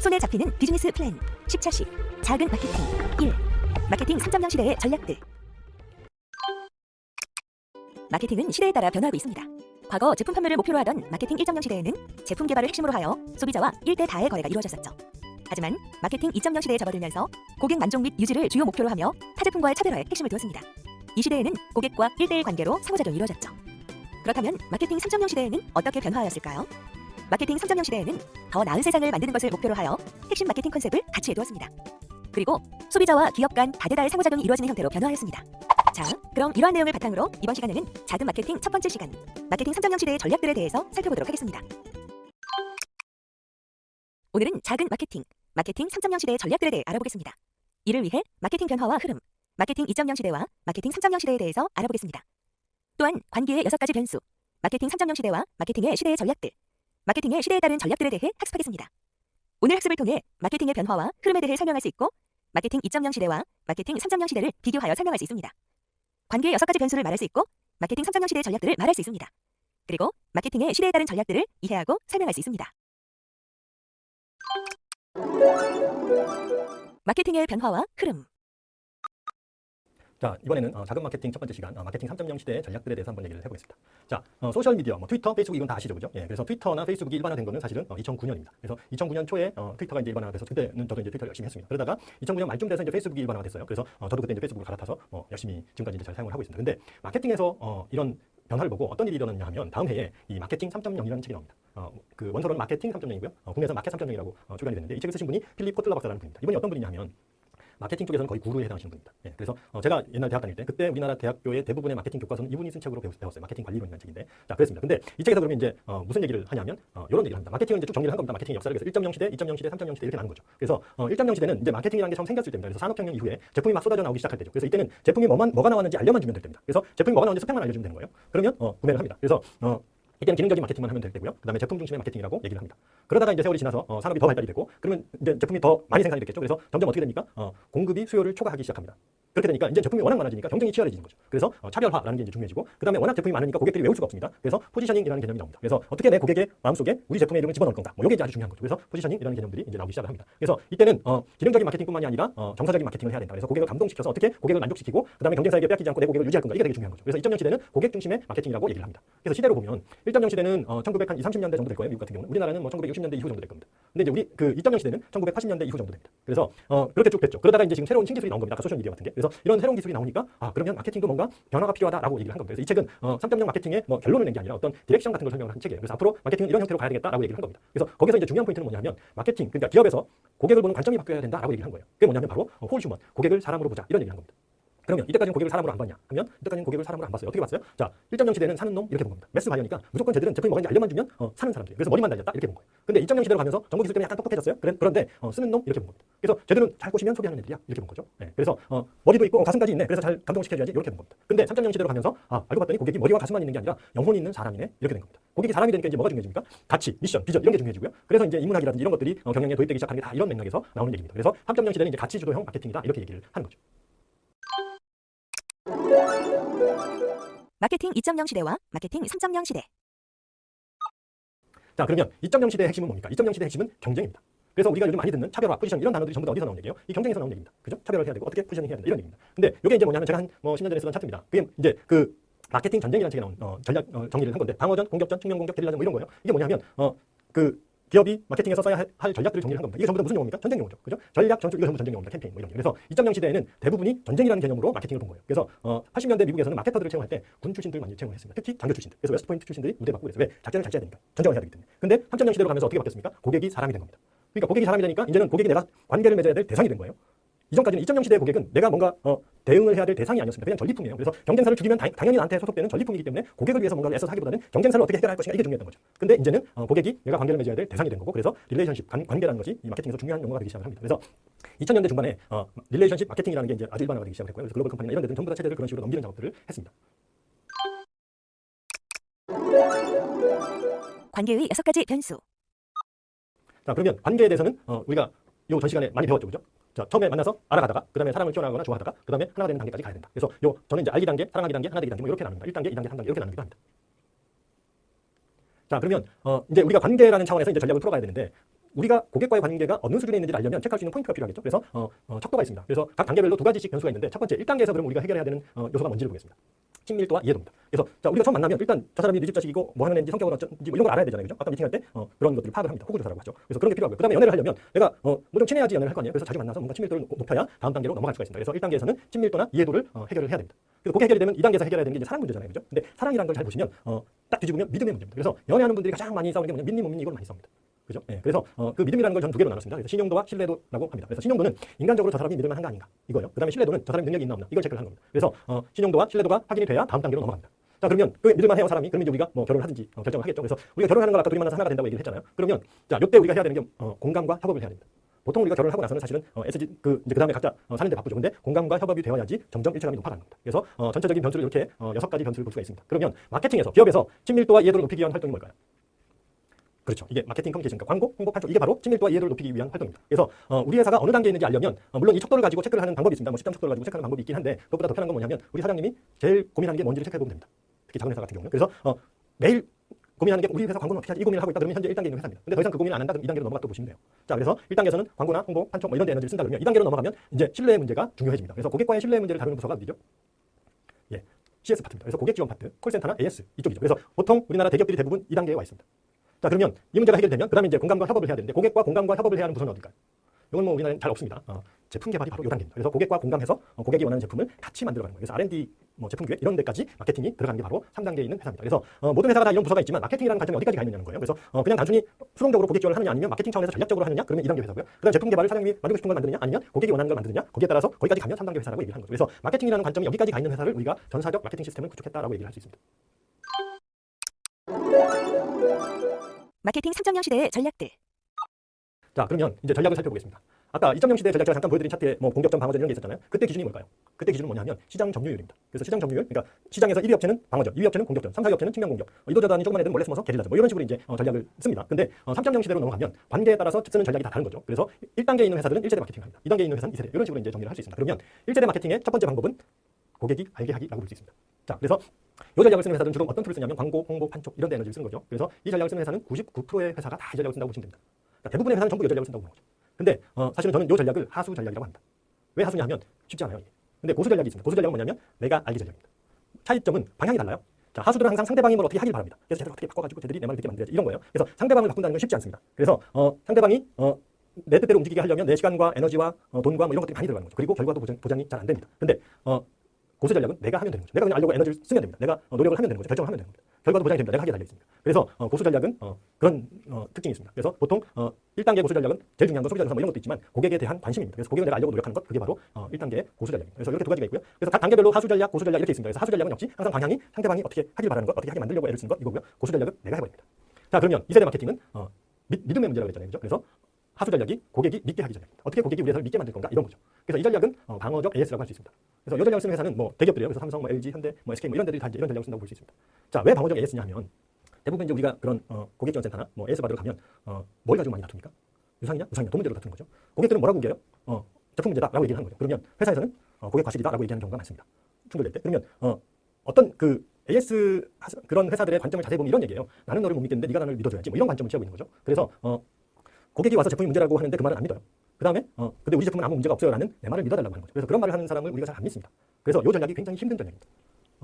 손에 잡히는 비즈니스 플랜 10차시 작은 마케팅 1. 마케팅 3.0 시대의 전략들. 마케팅은 시대에 따라 변화하고 있습니다. 과거 제품 판매를 목표로 하던 마케팅 1.0 시대에는 제품 개발을 핵심으로 하여 소비자와 1대 다의 거래가 이루어졌었죠. 하지만 마케팅 2.0 시대에 접어들면서 고객 만족 및 유지를 주요 목표로 하며 타제품과의 차별화에 핵심을 두었습니다. 이 시대에는 고객과 1대1 관계로 상호작용이 이루어졌죠. 그렇다면 마케팅 3.0 시대에는 어떻게 변화하였을까요? 마케팅 3.0 시대에는 더 나은 세상을 만드는 것을 목표로 하여 핵심 마케팅 컨셉을 가치해 두었습니다. 그리고 소비자와 기업 간 다대다의 상호작용이 이루어지는 형태로 변화하였습니다. 자, 그럼 이러한 내용을 바탕으로 이번 시간에는 작은 마케팅 첫 번째 시간, 마케팅 3.0 시대의 전략들에 대해서 살펴보도록 하겠습니다. 오늘은 작은 마케팅 3.0 시대의 전략들에 대해 알아보겠습니다. 이를 위해 마케팅 변화와 흐름, 마케팅 2.0 시대와 마케팅 3.0 시대에 대해서 알아보겠습니다. 또한 관계의 6가지 변수, 마케팅 3.0 시대와 마케팅의 시대의 전략들, 마케팅의 시대에 따른 전략들에 대해 학습하겠습니다. 오늘 학습을 통해 마케팅의 변화와 흐름에 대해 설명할 수 있고 마케팅 2.0 시대와 마케팅 3.0 시대를 비교하여 설명할 수 있습니다. 관계의 6가지 변수를 말할 수 있고 마케팅 3.0 시대의 전략들을 말할 수 있습니다. 그리고 마케팅의 시대에 따른 전략들을 이해하고 설명할 수 있습니다. 마케팅의 변화와 흐름. 자, 이번에는 작은 마케팅 첫 번째 시간, 마케팅 3.0 시대의 전략들에 대해서 한번 얘기를 해보겠습니다. 자, 소셜미디어, 트위터, 페이스북 이건 다 아시죠, 그죠? 예, 그래서 트위터나 페이스북이 일반화된 거는 사실은 2009년입니다. 그래서 2009년 초에 트위터가 이제 일반화돼서 그때는 저도 이제 트위터를 열심히 했습니다. 그러다가 2009년 말쯤 돼서 이제 페이스북이 일반화가 됐어요. 그래서 저도 그때 이제 페이스북을 갈아타서 열심히 지금까지 이제 잘 사용을 하고 있습니다. 근데 마케팅에서 이런 변화를 보고 어떤 일이 일어났냐 하면 다음 해에 이 마케팅 3.0이라는 책이 나옵니다. 그 원서로는 마케팅 3.0이고요. 국내에서 마켓 3.0이라고 출간이 됐는데 이 책을 쓰신 분이 필립 코틀러 박사라는 분입니다. 이분이 어떤 분이냐 하면 마케팅 쪽에서는 거의 구루에 해당하시는 분입니다. 예, 그래서 제가 옛날 대학 다닐 때 그때 우리나라 대학교의 대부분의 마케팅 교과서는 이분이 쓴 책으로 배웠어요. 마케팅 관리론이라는 책인데, 자, 그랬습니다. 근데 이 책에서 그러면 이제 무슨 얘기를 하냐면 이런 얘기를 합니다. 마케팅을 이제 쭉 정리를 한 겁니다. 마케팅의 역사를 그래서 1.0 시대, 2.0 시대, 3.0 시대 이렇게 나눈 거죠. 그래서 1.0 시대는 이제 마케팅이라는 게 처음 생겼을 때입니다. 그래서 산업혁명 이후에 제품이 막 쏟아져 나오기 시작할 때죠. 그래서 이때는 제품이 뭐가 나왔는지 알려만 주면 될 때입니다. 그래서 제품이 뭐가 나왔는지 스펙만 알려주면 되는 거예요. 그러면 구매를 합니다. 그래서 이때는 기능적인 마케팅만 하면 될 때고요. 그 다음에 제품 중심의 마케팅이라고 얘기를 합니다. 그러다가 이제 세월이 지나서 산업이 더 발달이 되고 그러면 이제 제품이 더 많이 생산이 됐겠죠. 그래서 점점 어떻게 됩니까? 공급이 수요를 초과하기 시작합니다. 그렇게 되니까 이제 제품이 워낙 많아지니까 경쟁이 치열해지는 거죠. 그래서 차별화라는 게 이제 중요해지고 그 다음에 워낙 제품이 많으니까 고객들이 외울 수가 없습니다. 그래서 포지셔닝이라는 개념이 나옵니다. 그래서 어떻게 내 고객의 마음속에 우리 제품의 이름을 집어넣을 건가? 이게 이제 아주 중요한 거죠. 그래서 포지셔닝이라는 개념들이 이제 나오기 시작을 합니다. 그래서 이때는 기능적인 마케팅뿐만이 아니라 정서적인 마케팅을 해야 된다. 그래서 고객을 감동시켜서 어떻게 고객을 만족시키고 그 다음에 경쟁사에게 빼앗기지 않고 내 고객을 유지할 건가? 이게 되게 중요한 거죠. 그래서 2.0 시대는 고객 중심의 마케팅이라고 얘기를 합니다. 그래서 시대로 보면 1.0 시대는 1930년대 정도 될 거예요. 미국 같은 경우는. 우리나라는 1960년대 이후 정도 될 겁니다. 근데 이제 우리 그 2.0 시대는 1980년대 이후 정도 됩니다. 그래서 그렇게 쭉 됐죠. 그러다가 이제 지금 새로운 신기술이 나온 겁니다. 아까 소셜 미디어 같은 게. 그래서 이런 새로운 기술이 나오니까 그러면 마케팅도 뭔가 변화가 필요하다라고 얘기를 한 겁니다. 그래서 이 책은 3.0 마케팅의 결론을 낸 게 아니라 어떤 디렉션 같은 걸 설명을 한 책이에요. 그래서 앞으로 마케팅은 이런 형태로 가야 되겠다라고 얘기를 한 겁니다. 그래서 거기서 이제 중요한 포인트는 뭐냐면 마케팅, 그러니까 기업에서 고객을 보는 관점이 바뀌어야 된다라고 얘기를 한 거예요. 그게 뭐냐면 바로 홀 휴먼, 고객을 사람으로 보자 이런 얘기를 한 겁니다. 그러면 이때까지는 고객을 사람으로 안 봤냐 하면 이때까지는 고객을 사람으로 안 봤어요. 어떻게 봤어요? 자, 1.0 시대는 사는 놈 이렇게 본 겁니다. 매스 바이어니까 무조건 쟤들은 제품이 뭐인지 알려만 주면 사는 사람들. 그래서 머리만 달렸다 이렇게 본 거예요. 근데 2.0 시대로 가면서 정보 기술 때문에 약간 똑똑해졌어요. 그런데 쓰는 놈 이렇게 본 겁니다. 그래서 쟤들은 잘 꼬시면 소비하는 애들이야 이렇게 본 거죠. 네, 그래서 머리도 있고 가슴까지 있네. 그래서 잘 감동시켜줘야지 이렇게 본 겁니다. 근데 3.0 시대로 가면서 알고 봤더니 고객이 머리와 가슴만 있는 게 아니라 영혼이 있는 사람이네 이렇게 된 겁니다. 고객이 사람이 되니까 이제 뭐가 중요해집니까? 가치, 미션, 비전 이런 게 중요해지고요. 그래서 이제 인문학이라든지 이런 것들이 경영에 도입되기 시작하는 게 다 이런 맥락에서 나오는 얘기입니다. 그래서 3.0 시대는 이제 가치 주도형 마케팅이다 이렇게 얘기를 하는 거죠. 마케팅 2.0 시대와 마케팅 3.0 시대. 자, 그러면 2.0 시대의 핵심은 뭡니까? 2.0 시대의 핵심은 경쟁입니다. 그래서 우리가 요즘 많이 듣는 차별화, 포지션 이런 단어들이 전부 다 어디서 나온 얘기예요? 이 경쟁에서 나온 얘기입니다. 그죠? 차별화를 해야 되고 어떻게 포지셔닝 해야 된다 이런 얘기입니다. 근데 이게 이제 뭐냐면 제가 한 10년 전에 쓰던 차트입니다. 그게 이제 그 마케팅 전쟁이라는 책에 나온 전략 정리를 한 건데 방어전, 공격전, 측면 공격, 게릴라전 뭐 이런 거예요. 이게 뭐냐면 그 기업이 마케팅에서 써야 할 전략들을 정리를 한 겁니다. 이게 전부 다 무슨 용어입니까? 전쟁 용어죠. 그죠? 전략, 전술, 이거 전부 전쟁 용어입니다. 캠페인 뭐 이런 게. 그래서 2.0 시대에는 대부분이 전쟁이라는 개념으로 마케팅을 본 거예요. 그래서 80년대 미국에서는 마케터들을 채용할 때 군 출신들 많이 채용을 했습니다. 특히 장교 출신들. 그래서 웨스트포인트 출신들이 무대 받고 그래서 왜? 작전을 잘 짜야 되니까. 전쟁을 해야 되기 때문에. 근데 3.0 시대로 가면서 어떻게 바뀌었습니까? 고객이 사람이 된 겁니다. 그러니까 고객이 사람이 되니까 이제는 고객이 내가 관계를 맺어야 될 대상이 된 거예요. 이전까지는 2.0 시대의 고객은 내가 뭔가 대응을 해야 될 대상이 아니었습니다. 그냥 전리품이에요. 그래서 경쟁사를 죽이면 당연히 나한테 소속되는 전리품이기 때문에 고객을 위해서 뭔가를 애써서 하기보다는 경쟁사를 어떻게 해결할 것인가 이게 중요했던 거죠. 근데 이제는 고객이 내가 관계를 맺어야 될 대상이 된 거고 그래서 릴레이션십, 관계라는 것이 이 마케팅에서 중요한 용어가 되기 시작을 합니다. 그래서 2000년대 중반에 릴레이션십 마케팅이라는 게 이제 아주 일반화가 되기 시작을 했고요. 그래서 글로벌 컴퍼니나 이런 데들은 전부 다 체제를 그런 식으로 넘기는 작업들을 했습니다. 관계의 6가지 변수. 자, 그러면 관계에 대해서는 우리가 요 전 시간에 많이 배웠죠, 그죠? 자, 처음에 만나서 알아가다가 그다음에 사람을 키워나가거나 좋아하다가 그다음에 하나가 되는 단계까지 가야 된다. 그래서 저는 이제 알기 단계, 사랑하기 단계, 하나 되기 단계 뭐 이렇게 나눕니다. 1단계, 2단계, 3단계 이렇게 나누기도 합니다. 자, 그러면 이제 우리가 관계라는 차원에서 이제 전략을 풀어가야 되는데 우리가 고객과의 관계가 어느 수준에 있는지를 알려면 체크할 수 있는 포인트가 필요하겠죠. 그래서 척도가 있습니다. 그래서 각 단계별로 두 가지씩 변수가 있는데 첫 번째 1단계에서 그럼 우리가 해결해야 되는 요소가 뭔지를 보겠습니다. 친밀도와 이해도입니다. 그래서 자, 우리가 처음 만나면 일단 저 사람이 네 집 자식이고 뭐 하는 애인지 성격은 어쩐지 뭐 이런 걸 알아야 되잖아요. 그죠? 아까 미팅할 때 그런 것들을 파악을 합니다. 호구조사라고 하죠. 그래서 그런 게 필요하고요. 그다음에 연애를 하려면 내가 뭐 좀 친해야지 연애를 할 거 아니에요. 그래서 자주 만나서 뭔가 친밀도를 높여야 다음 단계로 넘어갈 수가 있습니다. 그래서 1단계에서는 친밀도나 이해도를 해결을 해야 됩니다. 그래서 그게 해결이 되면 2단계에서 해결해야 되는 게 이제 사랑 문제잖아요. 그죠? 근데 사랑이라는 걸 잘 보시면 딱 뒤집으면 믿음의 문제입니다. 그래서 연애하는 분들이 가장 많이 싸우는 게 뭐냐면 믿니 못 믿니 이걸 많이 싸웁니다. 그죠? 예, 그래서 그 믿음이라는 걸 저는 두 개로 나눴습니다. 그래서 신용도와 신뢰도라고 합니다. 그래서 신용도는 인간적으로 저 사람이 믿을만한가 아닌가 이거예요. 그다음에 신뢰도는 저 사람이 능력이 있나 없나 이걸 체크를 하는 겁니다. 그래서 신용도와 신뢰도가 확인이 돼야 다음 단계로 넘어갑니다. 자, 그러면 그 믿을만해요 사람이. 그러면 이제 우리가 뭐 결혼을 하든지 결정을 하겠죠. 그래서 우리가 결혼하는 걸 아까 둘이 만나서 하나가 된다고 얘기를 했잖아요. 그러면 자, 이때 우리가 해야 되는 게 공감과 협업을 해야 됩니다. 보통 우리가 결혼을 하고 나서는 사실은 SG 이제 그다음에 각자 사는데 바쁘죠. 근데 공감과 협업이 되어야지 점점 일체감이 높아가는 겁니다. 그래서 전체적인 변수를 이렇게 6가지 변수를 볼 수가 있습니다. 그러면 마케팅에서 기업에서 친밀도와 이해도를 높이기 위한 활동이 뭘까요? 그렇죠. 이게 마케팅 커뮤니케이션과 광고, 홍보, 판촉 이게 바로 친밀도와 이해도를 높이기 위한 활동입니다. 그래서 우리 회사가 어느 단계에 있는지 알려면 물론 이 척도를 가지고 체크를 하는 방법이 있습니다. 뭐 10점 척도를 가지고 체크하는 방법이 있긴 한데 그것보다 더 편한 건 뭐냐면 우리 사장님이 제일 고민하는 게 뭔지를 체크해 보면 됩니다. 특히 작은 회사 같은 경우는. 그래서 매일 고민하는 게 우리 회사 광고는 어떻게 하지? 이 고민을 하고 있다 그러면 현재 1단계 있는 회사입니다. 근데 더 이상 그 고민을 안 한다 그러면 2단계로 넘어가 또 보시면 돼요. 자, 그래서 1단계에서는 광고나 홍보, 판촉 뭐 이런 데 에너지를 쓴다 그러면 2단계로 넘어가면 이제 신뢰의 문제가 중요해집니다. 그래서 고객과의 신뢰의 문제를 다루는 부서가 어디죠? 예, CS 파트입니다. 그래서 고객 지원 파트, 콜센터나 AS 이쪽이죠. 그래서 보통 우리나라 대기업들이 대부분 2단계에 와 있습니다. 자, 그러면 이 문제가 해결되면 그다음에 이제 공감과 협업을 해야 되는데 고객과 공감과 협업을 해야 하는 부서는 어딜까요? 이건 뭐 우리나라는 잘 없습니다. 제품 개발이 바로 이 단계입니다. 그래서 고객과 공감해서 고객이 원하는 제품을 같이 만들어가는 거예요. 그래서 R&D, 뭐 제품 기획 이런 데까지 마케팅이 들어가는 게 바로 3단계에 있는 회사입니다. 그래서 모든 회사가 다 이런 부서가 있지만 마케팅이라는 관점이 어디까지 가 있느냐는 거예요. 그래서 그냥 단순히 수동적으로 고객 지원을 하느냐 아니면 마케팅 차원에서 전략적으로 하느냐 그러면 2단계 회사고요. 그다음 제품 개발을 사장님이 만들고 싶은 걸 만드느냐 아니면 고객이 원하는 걸 만드느냐 거기에 따라서 거기까지 가면 3단계 회사라고 얘기를 하는 거죠. 그래서 마케팅이라는 관점이 여기까지 가 있는 회사를 우리가 전사적 마케팅 시스템을 구축했다라고 얘기를 할 수 있습니다. 마케팅 3.0 시대의 전략들. 자, 그러면 이제 전략을 살펴보겠습니다. 아까 2.0 시대 전략 제가 잠깐 보여드린 차트에 뭐 공격전, 방어전 이런 게 있었잖아요. 그때 기준이 뭘까요? 그때 기준은 뭐냐면 시장 점유율입니다. 그래서 시장 점유율, 그러니까 시장에서 1위 업체는 방어전, 2위 업체는 공격전, 3, 4위 업체는 측면 공격, 이도저도하는 조그만 애들은 몰래 숨어서 게릴라전 뭐 이런 식으로 이제 전략을 씁니다. 근데 3.0 시대로 넘어가면 관계에 따라서 쓰는 전략이 다 다른 거죠. 그래서 1단계에 있는 회사들은 1세대 마케팅을 합니다. 2단계에 있는 회사는 2세대 이런 식으로 이제 정리를 할 수 있습니다. 그러면 1세대 마케팅의 첫 번째 방법은 고객이 알게 하기라고 볼 수 있습니다. 자, 그래서 이 전략을 쓰는 회사들은 주로 어떤 툴을 쓰냐면 광고, 홍보, 판촉 이런 데 에너지를 쓰는 거죠. 그래서 이 전략을 쓰는 회사는 99%의 회사가 다 이 전략을 쓴다고 보시면 됩니다. 그러니까 대부분의 회사는 전부 이 전략을 쓴다고 보는 거죠. 근데 사실은 저는 이 전략을 하수 전략이라고 합니다. 왜 하수냐 하면 쉽지 않아요. 이게. 근데 고수 전략이 있습니다. 고수 전략은 뭐냐면 내가 알기 전략입니다. 차이점은 방향이 달라요. 자, 하수들은 항상 상대방이 뭘 어떻게 하길 바랍니다. 그래서 쟤들 어떻게 바꿔가지고 쟤들이 내 말을 듣게 만들어야지 이런 거예요. 그래서 상대방을 바꾼다는 건 쉽지 않습니다. 그래서 상대방이 내 뜻대로 움직이게 하려면 내 시간과 에너지와 돈과 뭐 이런 것들이 많이 들어가는 거죠. 그리고 결과도 보장이 잘 안 됩니다. 근데 고수 전략은 내가 하면 되는 거죠. 내가 그냥 알려고 에너지를 쓰면 됩니다. 내가 노력을 하면 되는 거죠. 결정을 하면 되는 겁니다. 결과도 보장이 됩니다. 내가 하기에 달려 있습니다. 그래서 고수 전략은 그런 특징이 있습니다. 그래서 보통 1단계 고수 전략은 제일 중요한 건 소비자 정서 뭐 이런 것도 있지만 고객에 대한 관심입니다. 그래서 고객을 내가 알려고 노력하는 것 그게 바로 1단계 고수 전략입니다. 그래서 이렇게 두 가지가 있고요. 그래서 각 단계별로 하수 전략, 고수 전략 이렇게 있습니다. 그래서 하수 전략은 역시 항상 방향이 상대방이 어떻게 하길 바라는 것, 어떻게 하게 만들려고 애를 쓰는 것 이거고요. 고수 전략은 내가 해버립니다. 자, 그러면 2세대 마케팅은 믿음의 문제라고 했잖아요. 그죠? 그래서 하수 전략이 고객이 믿게 하기 전략입니다. 어떻게 고객이 우리 회사를 믿게 만들 건가 이런 거죠. 그래서 이 전략은 방어적 AS라고 할 수 있습니다. 그래서 이 전략을 쓰는 회사는 뭐 대기업들이에요. 그래서 삼성, 뭐 LG, 현대, 뭐 SK 뭐 이런 데들이 다 이런 전략을 쓴다고 볼 수 있습니다. 자, 왜 방어적 AS냐 하면 대부분 이제 우리가 그런 고객 지원 센터나 뭐 AS 받으러 가면 뭘 가지고 많이 다툽니까? 유상이냐? 유상이냐? 돈 문제로 다투는 거죠. 고객들은 뭐라고 얘기해요? 제품 문제다라고 얘기를 하는 거죠. 그러면 회사에서는 고객 과실이다라고 얘기하는 경우가 많습니다. 충돌될 때. 그러면 어떤 그 AS 그런 회사들의 관점을 자세히 보면 이런 얘기예요. 나는 너를 못 믿겠는데 네가 나를 믿어줘야지. 뭐 이런 관점을 취하고 있는 거죠. 그래서 고객이 와서 제품이 문제라고 하는데 그 말은 안 믿어요. 그 다음에 근데 우리 제품은 아무 문제가 없어요라는 내 말을 믿어달라고 하는 거죠. 그래서 그런 말을 하는 사람을 우리가 잘 안 믿습니다. 그래서 이 전략이 굉장히 힘든 전략입니다.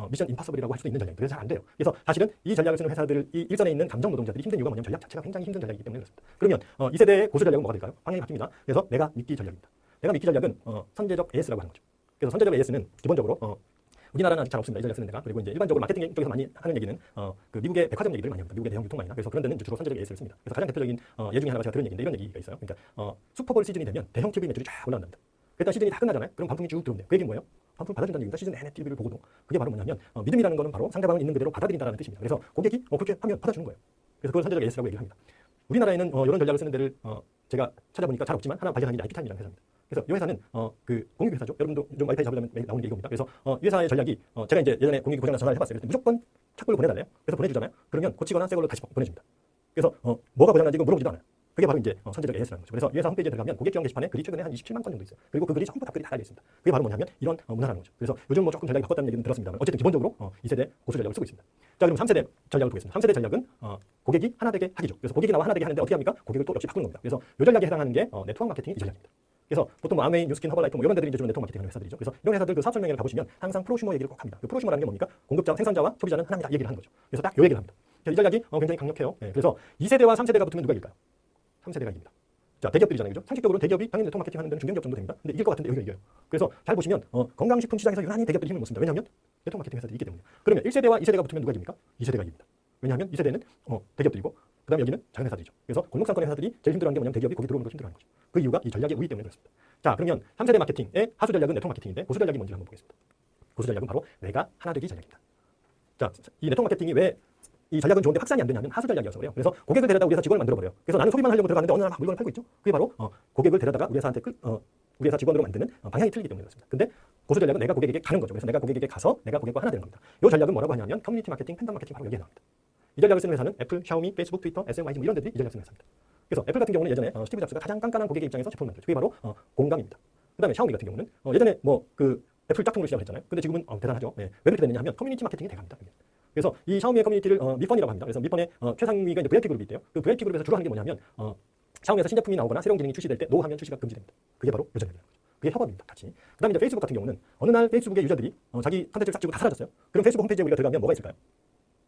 미션 임파서블이라고 할 수도 있는 전략입니다. 그래서 잘 안 돼요. 그래서 사실은 이 전략을 쓰는 회사들, 이 일선에 있는 감정 노동자들이 힘든 이유가 뭐냐면 전략 자체가 굉장히 힘든 전략이기 때문에 그렇습니다. 그러면 2세대의 고수 전략은 뭐가 될까요? 방향이 바뀝니다. 그래서 내가 믿기 전략입니다. 내가 믿기 전략은 선제적 AS라고 하는 거죠. 그래서 선제적 AS는 기본적으로 우리나라는 아직 잘 없습니다. 이 전략 쓰는 데가. 그리고 이제 일반적으로 마케팅 쪽에서 많이 하는 얘기는 그 미국의 백화점 얘기를 많이 합니다. 미국의 대형 유통망이나. 그래서 그런 데는 주로 선제적 AS를 씁니다. 그래서 가장 대표적인 예 중에 하나가 제가 들은 얘기인데 이런 얘기가 있어요. 그러니까 슈퍼볼 시즌이 되면 대형 TV 매출이 쫙 올라온답니다. 일단 시즌이 다 끝나잖아요. 그럼 반품이 쭉 들어온대요. 그 얘기는 뭐예요? 반품 받아준다는 얘기입니다. 시즌 내내 TV를 보고도. 그게 바로 뭐냐면 믿음이라는 거는 바로 상대방을 있는 그대로 받아들인다는 뜻입니다. 그래서 고객이 그렇게 하면 받아주는 거예요. 그래서 그걸 선제적 AS라고 얘기를 합니다. 우리나라에는 이런 전략을 쓰는 데를 제가 찾아보니까 잘 없지만 하나 발견한 게 라이프타임이라는 회사입니다. 그래서 이 회사는 그 공유기 회사죠. 여러분도 좀 와이파이 잡으려면 나오는 게 이겁니다. 그래서 이 회사의 전략이 제가 이제 예전에 공유기 고장나서 전화를 해봤어요. 그래서 무조건 착불로 보내달래요. 그래서 보내주잖아요. 그러면 고치거나 새 걸로 다시 보내줍니다. 그래서 뭐가 고장난지 이거 물어보지도 않아요. 그게 바로 이제 선제적 AS라는 거죠. 그래서 이 회사 홈페이지에 들어가면 고객 지원 게시판에 글이 최근에 한 27만 건 정도 있어요. 그리고 그 글이 전부 답글이 다 달려 있습니다. 그게 바로 뭐냐면 이런 문화라는 거죠. 그래서 요즘 뭐 조금 전략이 바꿨다는 얘기는 들었습니다만 어쨌든 기본적으로 2세대 고수 전략을 쓰고 있습니다. 자, 그럼 3세대 전략을 보겠습니다. 3세대 전략은 고객이 하나 되게 하기죠. 그래서 고객이 나와 하나 되게 하는데 어떻게 합니까? 고객을 또 역시 바꾸는 겁니다. 그래서 이 전략에 해당하는 게 네트워크 마케팅이 이 전략입니다. 그래서 보통 뭐 아메이, 뉴스킨, 허벌라이프 뭐 이런 데들이 이제 주로 네트워크 마케팅하는 회사들이죠. 그래서 이런 회사들 그 사업 설명회를 가보시면 항상 프로슈머 얘기를 꼭 합니다. 그 프로슈머라는 게 뭡니까? 공급자와 생산자와 소비자는 하나입니다. 이 얘기를 하는 거죠. 그래서 딱 이 얘기를 합니다. 이 전략이 굉장히 강력해요. 그래서 2세대와 3세대가 붙으면 누가 이길까요? 3세대가 이깁니다. 자, 대기업들이잖아요. 그죠? 상식적으로 대기업이 당연히 네트워크 마케팅 하는 데는 중견기업 정도 됩니다. 근데 이길 것 같은데 여기가 이겨요. 그래서 잘 보시면 건강식품 시장에서 유난히 대기업들이 힘을 못 씁니다. 왜냐하면 네트워크 마케팅 회사들이 있기 때문에. 그러면 1세대와 2세대가 붙으면 누가 이깁니까? 2세대가 이깁니다. 왜냐하면 2세대는 대기업들이고 그다음에 여기는 작은 회사들이죠. 그래서 골목상권의 회사들이 제일 힘들어하는 게 뭐냐면 대기업이 거기 들어오는 걸 힘들어하는 거죠. 그 이유가 이 전략의 우위 때문에 그렇습니다. 자, 그러면 3세대 마케팅의 하수 전략은 네트워크 마케팅인데 고수 전략이 뭔지 한번 보겠습니다. 고수 전략은 바로 내가 하나 되기 전략입니다. 자, 이 네트워크 마케팅이 왜 이 전략은 좋은데 확산이 안 되냐면 하수 전략이어서 그래요. 그래서 고객을 데려다 우리 회사 직원을 만들어버려요. 그래서 나는 소비만 하려고 들어가는데 어느 날 막 물건을 팔고 있죠. 그게 바로 고객을 데려다가 우리 회사한테 우리 회사 직원으로 만드는 방향이 틀리기 때문에 그렇습니다. 근데 고수 전략은 내가 고객에게 가는 거죠. 그래서 내가 고객에게 가서 내가 고객과 하나 되는 겁니다. 이 전략은 뭐라고 하냐면 커뮤니티 마케팅, 팬덤 마케팅 바로 여기에 나옵니다. 이 전략을 쓰는 회사는 애플, 샤오미, 페이스북, 트위터, SMYG 뭐 이런 데들이 이 전략을 쓰는 회사입니다. 그래서 애플 같은 경우는 예전에 스티브 잡스가 가장 깐깐한 고객의 입장에서 제품을 만들었죠. 그게 바로 공감입니다. 그다음에 샤오미 같은 경우는 예전에 뭐 그 애플 짝퉁으로 시작을 했잖아요. 근데 지금은 대단하죠. 왜 그렇게 됐느냐 하면 커뮤니티 마케팅이 돼갑니다. 그래서 이 샤오미의 커뮤니티를 미펀이라고 합니다. 그래서 미펀의 최상위가 이제 VIP 그룹이 있대요. 그 VIP 그룹에서 주로 하는 게 뭐냐면 샤오미에서 신제품이 나오거나 새로운 기능이 출시될 때 노 하면 출시가 금지됩니다. 그게 바로 요전입니다. 그게 협업입니다. 같이. 그다음에 이제 페이스북 같은 경우는 어느 날 페이스북의 유저들이 자기 컨텐츠를 싹 지고 다 사라졌어요. 그럼 페이스북 홈페이지에 우리가 들어가면 뭐가 있을까요?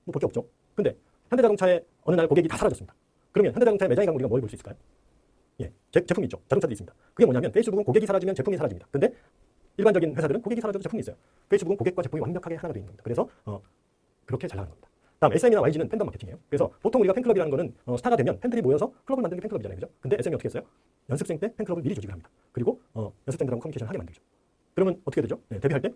뭐 볼 게 없죠. 근데 현대자동차의 어느 날 고객이 다 사라졌습니다. 그러면 현대자동차의 매장에 가면 우리가 뭘 볼 수 있을까요? 예, 제품이 있죠. 자동차도 있습니다. 그게 뭐냐면 페이스북은 고객이 사라지면 제품이 사라집니다. 근데 일반적인 회사들은 고객이 사라져도 제품이 있어요. 페이스북은 고객과 제품이 완벽하게 하나가 되어 있는 겁니다. 그래서 그렇게 잘 나가는 겁니다. 다음 SM이나 YG는 팬덤 마케팅이에요. 그래서 보통 우리가 팬클럽이라는 거는 스타가 되면 팬들이 모여서 클럽을 만드는 게 팬클럽이잖아요. 그죠? 근데 SM이 어떻게 했어요? 연습생 때 팬클럽을 미리 조직을 합니다. 그리고 연습생들하고 커뮤니케이션을 하게 만들죠. 그러면 어떻게 되죠? 데뷔할 때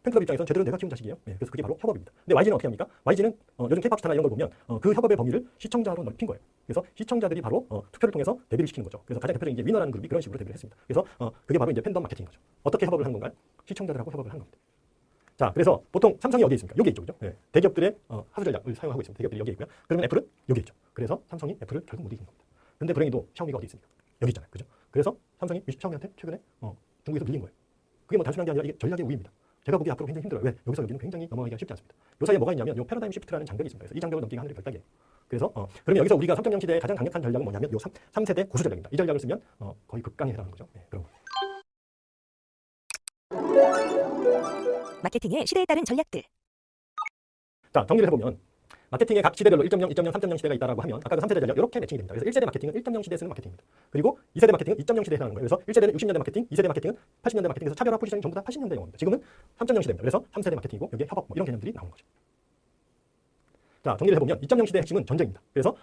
팬클럽 입장에서는 제대로 내가 키운 자식이에요. 그래서 그게 바로 협업입니다. 근데 YG는 어떻게 합니까? YG는 요즘 K-pop 스타나 이런 걸 보면 그 협업의 범위를 시청자로 넓힌 거예요. 그래서 시청자들이 바로 투표를 통해서 데뷔를 시키는 거죠. 그래서 가장 대표적인 게 위너라는 그룹이 그런 식으로 데뷔를 했습니다. 그래서 그게 바로 이제 팬덤 마케팅인 거죠. 어떻게 협업을 하는 건가요? 시청자들하고 협업을 하는 겁니다. 자, 그래서 보통 삼성이 어디에 있습니까? 여기에 있죠. 그죠? 대기업들의 하수 전략을 사용하고 있습니다. 대기업들이 여기에 있고요. 그러면 애플은 여기에 있죠. 그래서 삼성이 애플을 결국 못 이기는 겁니다. 근데 불행히도 샤오미가 어디 있습니까? 여기 있잖아요. 그죠? 그래서 삼성이 샤오미한테 최근에 중국에서 밀린 거예요. 그게 뭐 단순한 게 아니라 이게 전략의 우위입니다. 제가 보기에 앞으로 굉장히 힘들어요. 왜? 여기서 여기는 굉장히 넘어가기가 쉽지 않습니다. 요 사이에 뭐가 있냐면 요 패러다임 시프트라는 장벽이 있습니다. 그래서 이 장벽을 넘기가 하늘의 별따기예요. 그래서 그러면 여기서 우리가 3.0 시대의 가장 강력한 전략은 뭐냐면 요 3세대 고수 전략입니다. 이 전략을 쓰면 거의 극강에 해당하는 거죠. 그런 거. 마케팅의 시대에 따른 전략들. 자, 정리를 해보면 마케팅의 각 시대별로 1.0, 2.0, 3.0 시대가 있다라고 하면 아까 그 3세대 전략 이렇게 매칭이 됩니다. 그래서 1세대 마케팅은 1.0 시대에 쓰는 마케팅입니다. 그리고 2세대 마케팅은 2.0 시대에 해당하는 거예요. 그래서 1세대는 60년대 마케팅, 2세대 마케팅은 80년대 마케팅에서 차별화 포지션이 전부 다 80년대 영어입니다. 지금은 3.0 시대입니다. 그래서 3세대 마케팅이고 여기에 협업 뭐 이런 개념들이 나오는 거죠. 자, 정리를 해보면 2.0 시대의 핵심은 전쟁입니다. 그래서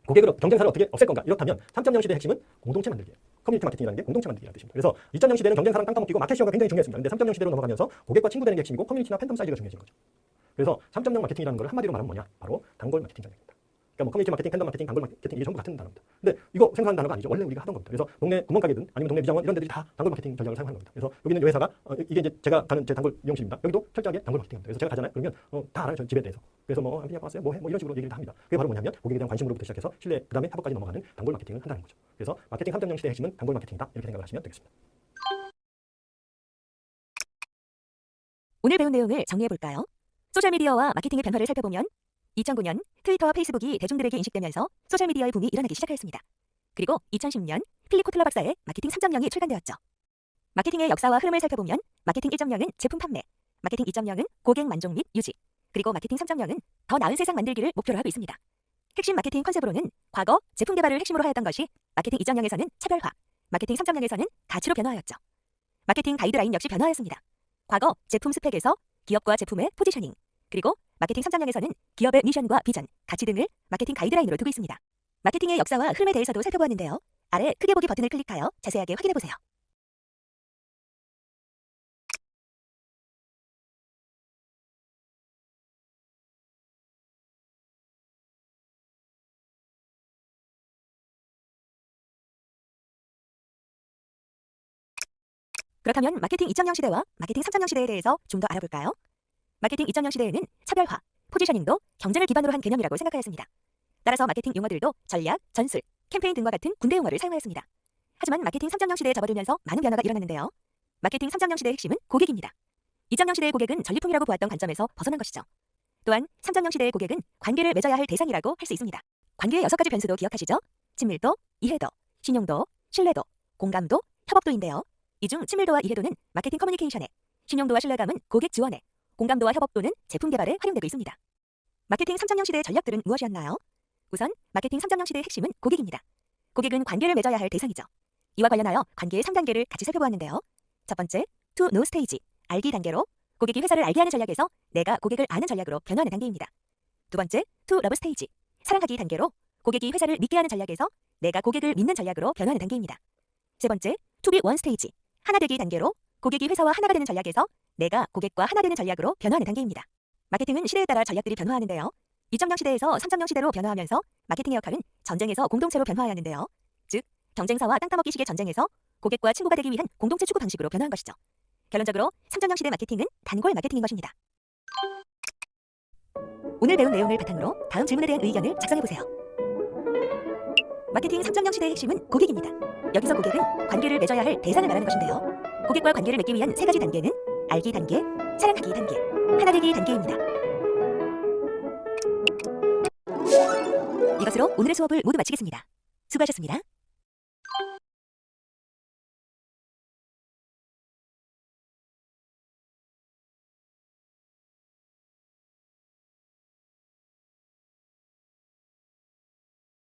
고객을 경쟁사를 어떻게 없앨 건가? 이렇다면 3.0 시대의 핵심은 공동체 만들기예요. 커뮤니티 마케팅이라는 게 공동체 만들기라는 뜻입니다. 그래서 2.0 시대는 경쟁사랑 깜깜먹기고 마켓시어가 굉장히 중요했습니다. 근데 3.0 시대로 넘어가면서 고객과 친구 되는 게 핵심이고 커뮤니티나 팬덤 사이즈가 중요해진 거죠. 그래서 3.0 마케팅이라는 걸 한마디로 말하면 뭐냐? 바로 단골 마케팅 전략입니다. 그러니까 뭐 커뮤니티 마케팅, 팬덤 마케팅, 단골 마케팅 이게 전부 같은 단어입니다. 근데 이거 생소한 단어가 아니죠. 원래 우리가 하던 겁니다. 그래서 동네 구멍가게든 아니면 동네 미장원 이런 데들이 다 단골 마케팅 전략을 사용하는 겁니다. 그래서 여기는 이 회사가 이게 이제 제가 가는 제 단골 미용실입니다. 여기도 철저하게 단골 마케팅입니다. 그래서 제가 가잖아요. 그러면 다 알아요. 저 집에 대해서. 그래서 뭐 안녕 왔어요. 뭐 해? 뭐 이런 식으로 얘기를 다 합니다. 그게 바로 뭐냐면 고객에 대한 관심으로부터 시작해서 신뢰 그다음에 협업까지 넘어가는 단골 마케팅을 한다는 거죠. 그래서 마케팅 3.0 시대의 핵심은 단골 마케팅이다. 이렇게 생각을 하시면 되겠습니다. 오늘 배운 내용을 정리해 볼까요? 소셜미디어와 마케팅의 변화를 살펴보면 2009년 트위터와 페이스북이 대중들에게 인식되면서 소셜미디어의 붐이 일어나기 시작하였습니다. 그리고 2010년 필립 코틀러 박사의 마케팅 3.0이 출간되었죠. 마케팅의 역사와 흐름을 살펴보면 마케팅 1.0은 제품 판매, 마케팅 2.0은 고객 만족 및 유지, 그리고 마케팅 3.0은 더 나은 세상 만들기를 목표로 하고 있습니다. 핵심 마케팅 컨셉으로는 과거 제품 개발을 핵심으로 하였던 것이 마케팅 2.0에서는 차별화, 마케팅 3.0에서는 가치로 변화하였죠. 마케팅 가이드라인 역시 변화하였습니다. 과거 제품 스펙에서 기업과 제품의 포지셔닝, 그리고 마케팅 3.0에서는 기업의 미션과 비전, 가치 등을 마케팅 가이드라인으로 두고 있습니다. 마케팅의 역사와 흐름에 대해서도 살펴보았는데요. 아래 크게 보기 버튼을 클릭하여 자세하게 확인해보세요. 그렇다면 마케팅 2.0 시대와 마케팅 3.0 시대에 대해서 좀 더 알아볼까요? 마케팅 2.0 시대에는 차별화, 포지셔닝도 경쟁을 기반으로 한 개념이라고 생각하였습니다. 따라서 마케팅 용어들도 전략, 전술, 캠페인 등과 같은 군대 용어를 사용하였습니다. 하지만 마케팅 3.0 시대에 접어들면서 많은 변화가 일어났는데요. 마케팅 3.0 시대의 핵심은 고객입니다. 2.0 시대의 고객은 전리품이라고 보았던 관점에서 벗어난 것이죠. 또한 3.0 시대의 고객은 관계를 맺어야 할 대상이라고 할 수 있습니다. 관계의 6가지 변수도 기억하시죠? 친밀도, 이해도, 신용도, 신뢰도, 공감도, 협업도인데요. 이 중 친밀도와 이해도는 마케팅 커뮤니케이션에, 신용도와 신뢰감은 고객 지원에, 공감도와 협업도는 제품 개발에 활용되고 있습니다. 마케팅 3.0 시대의 전략들은 무엇이었나요? 우선 마케팅 3.0 시대의 핵심은 고객입니다. 고객은 관계를 맺어야 할 대상이죠. 이와 관련하여 관계의 3단계를 같이 살펴보았는데요. 첫 번째, to know 스테이지, 알기 단계로 고객이 회사를 알게 하는 전략에서 내가 고객을 아는 전략으로 변화하는 단계입니다. 두 번째, to love 스테이지, 사랑하기 단계로 고객이 회사를 믿게 하는 전략에서 내가 고객을 믿는 전략으로 변화하는 단계입니다. 세 번째, to be one 스테이지, 하나 되기 단계로 고객이 회사와 하나가 되는 전략에서 내가 고객과 하나 되는 전략으로 변화하는 단계입니다. 마케팅은 시대에 따라 전략들이 변화하는데요. 2.0 시대에서 3.0 시대로 변화하면서 마케팅의 역할은 전쟁에서 공동체로 변화하였는데요. 즉, 경쟁사와 땅 따먹기 식의 전쟁에서 고객과 친구가 되기 위한 공동체 추구 방식으로 변화한 것이죠. 결론적으로 3.0 시대 마케팅은 단골 마케팅인 것입니다. 오늘 배운 내용을 바탕으로 다음 질문에 대한 의견을 작성해보세요. 마케팅 3.0 시대의 핵심은 고객입니다. 여기서 고객은 관계를 맺어야 할 대상을 말하는 것인데요. 고객과 관계를 맺기 위한 3가지 단계는 알기 단계, 사랑하기 단계, 하나 되기 단계입니다. 이것으로 오늘의 수업을 모두 마치겠습니다. 수고하셨습니다.